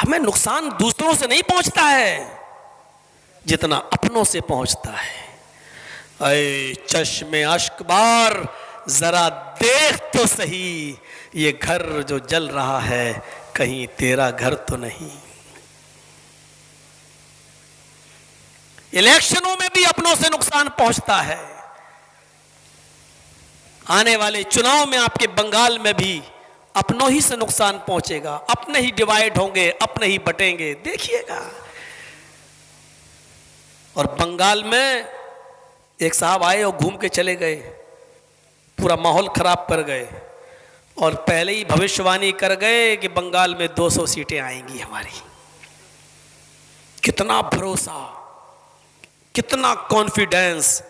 हमें नुकसान दूसरों से नहीं पहुंचता है जितना अपनों से पहुंचता है। ऐ चश्मे अश्क बार जरा देख तो सही, ये घर जो जल रहा है कहीं तेरा घर तो नहीं। इलेक्शनों में भी अपनों से नुकसान पहुंचता है। आने वाले चुनाव में आपके बंगाल में भी अपनों ही से नुकसान पहुंचेगा, अपने ही डिवाइड होंगे, अपने ही बटेंगे, देखिएगा। और बंगाल में एक साहब आए और घूम के चले गए, पूरा माहौल खराब कर गए और पहले ही भविष्यवाणी कर गए कि बंगाल में 200 सीटें आएंगी हमारी। कितना भरोसा, कितना कॉन्फिडेंस,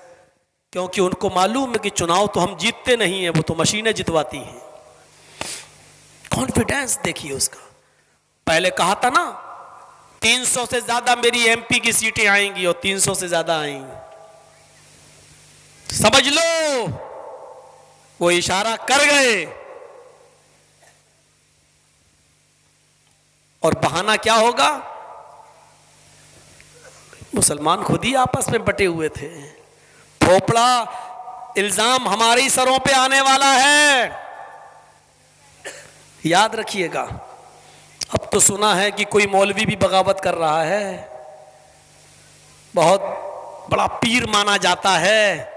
क्योंकि उनको मालूम है कि चुनाव तो हम जीतते नहीं हैं, वो तो मशीनें जितवाती हैं। कॉन्फिडेंस देखिए उसका। पहले कहा था ना 300 से ज्यादा मेरी एमपी की सीटें आएंगी और 300 से ज्यादा आएंगी। समझ लो वो इशारा कर गए और बहाना क्या होगा? मुसलमान खुद ही आपस में बटे हुए थे। थोपड़ा इल्जाम हमारे सरों पे आने वाला है, याद रखिएगा। अब तो सुना है कि कोई मौलवी भी बगावत कर रहा है, बहुत बड़ा पीर माना जाता है,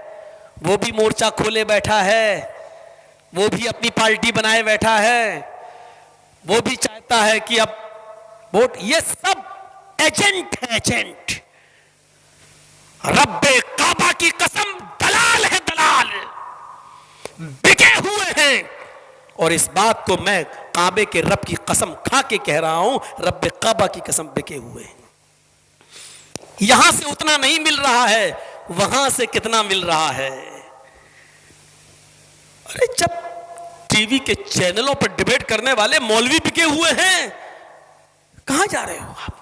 वो भी मोर्चा खोले बैठा है, वो भी अपनी पार्टी बनाए बैठा है, वो भी चाहता है कि अब वोट। ये सब एजेंट है, एजेंट। रब्बे काबा की कसम दलाल है, दलाल बिके हुए हैं। और इस बात को मैं काबे के रब की कसम खा के कह रहा हूं, रब्बे काबा की कसम बिके हुए हैं। यहां से उतना नहीं मिल रहा है, वहां से कितना मिल रहा है। अरे जब टीवी के चैनलों पर डिबेट करने वाले मौलवी बिके हुए हैं, कहां जा रहे हो आप?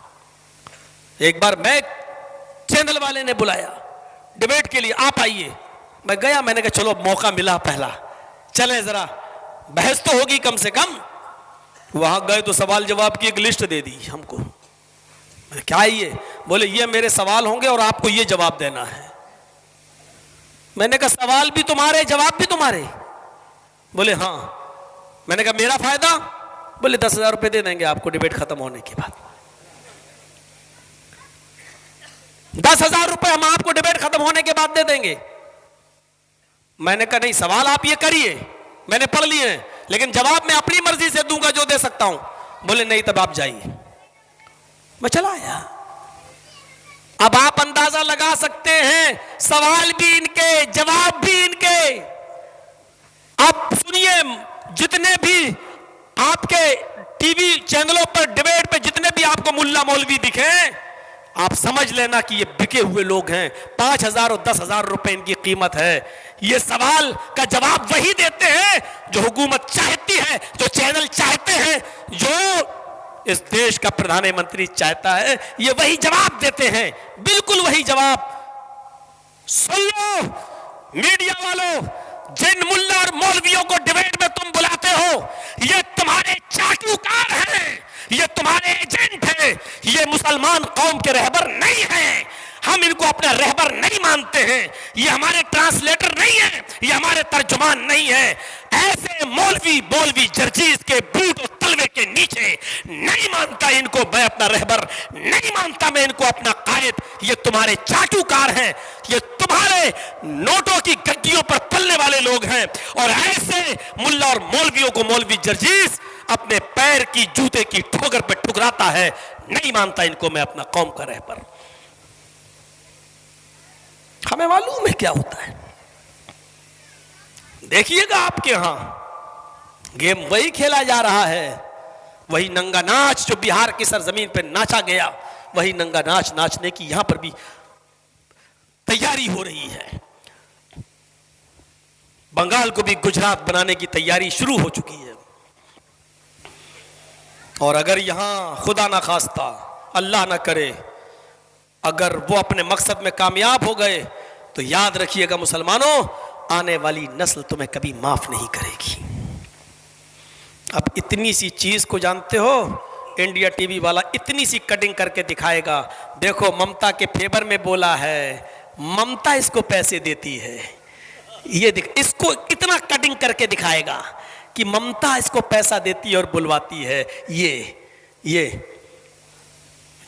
एक बार मैं चैनल वाले ने बुलाया डिबेट के लिए, आप आइए। मैं गया, मैंने कहा चलो मौका मिला पहला, चले जरा बहस तो होगी कम से कम। वहां गए तो सवाल जवाब की एक लिस्ट दे दी हमको। क्या है ये? बोले ये मेरे सवाल होंगे और आपको ये जवाब देना है। मैंने कहा सवाल भी तुम्हारे जवाब भी तुम्हारे? बोले हाँ। मैंने कहा मेरा फायदा? बोले 10,000 रुपए दे देंगे आपको डिबेट खत्म होने के बाद। 10,000 रुपए हम आपको डिबेट खत्म होने के बाद दे देंगे। मैंने कहा नहीं, सवाल आप ये करिए, मैंने पढ़ लिए हैं, लेकिन जवाब मैं अपनी मर्जी से दूंगा जो दे सकता हूं। बोले नहीं, तब आप जाइए। मैं चला आया। अब आप अंदाजा लगा सकते हैं, सवाल भी इनके, जवाब भी इनके। अब सुनिए, जितने भी आपके टीवी चैनलों पर डिबेट पे जितने भी आपको मुल्ला मौलवी दिखे, आप समझ लेना कि ये बिके हुए लोग हैं। 5,000 और 10,000 रुपए इनकी कीमत है। ये सवाल का जवाब वही देते हैं जो हुकूमत चाहती है, जो चैनल चाहते हैं, जो इस देश का प्रधानमंत्री चाहता है, ये वही जवाब देते हैं, बिल्कुल वही जवाब। सुन लो मीडिया वालों, जिन मुल्ला और मौलवियों को डिबेट में तुम बुलाते हो, ये तुम्हारे चाटुकार हैं, ये तुम्हारे एजेंट हैं, ये मुसलमान कौम के रहबर नहीं हैं। हम इनको अपना रहबर नहीं मानते हैं, ये हमारे ट्रांसलेटर नहीं है, ये हमारे तर्जुमान नहीं है। ऐसे मौलवी जर्जीज के बूट और तलवे के नीचे नहीं मानता इनको मैं अपना रहबर, नहीं मानता मैं इनको अपना कायद। ये तुम्हारे चाटुकार हैं, ये तुम्हारे नोटों की गड्डियों पर पलने वाले लोग हैं। और ऐसे मुल्ला और मौलवियों को मौलवी जर्जीज अपने पैर की जूते की ठोकर पर ठुकराता है, नहीं मानता इनको मैं अपना कौम का रहबर। हमें मालूम है क्या होता है। देखिएगा आपके यहां गेम वही खेला जा रहा है, वही नंगा नाच जो बिहार की सरजमीन पर नाचा गया, वही नंगा नाच नाचने की यहां पर भी तैयारी हो रही है। बंगाल को भी गुजरात बनाने की तैयारी शुरू हो चुकी है। और अगर यहां खुदा ना खास्ता, अल्लाह ना करे, अगर वो अपने मकसद में कामयाब हो गए, तो याद रखिएगा मुसलमानों, आने वाली नस्ल तुम्हें कभी माफ नहीं करेगी। अब इतनी सी चीज को जानते हो, इंडिया टीवी वाला इतनी सी कटिंग करके दिखाएगा, देखो ममता के फेवर में बोला है, ममता इसको पैसे देती है। ये इसको इतना कटिंग करके दिखाएगा कि ममता इसको पैसा देती है और बुलवाती है। ये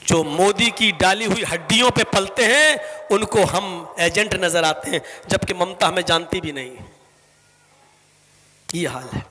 जो मोदी की डाली हुई हड्डियों पे पलते हैं उनको हम एजेंट नजर आते हैं, जबकि ममता हमें जानती भी नहीं। ये हाल है।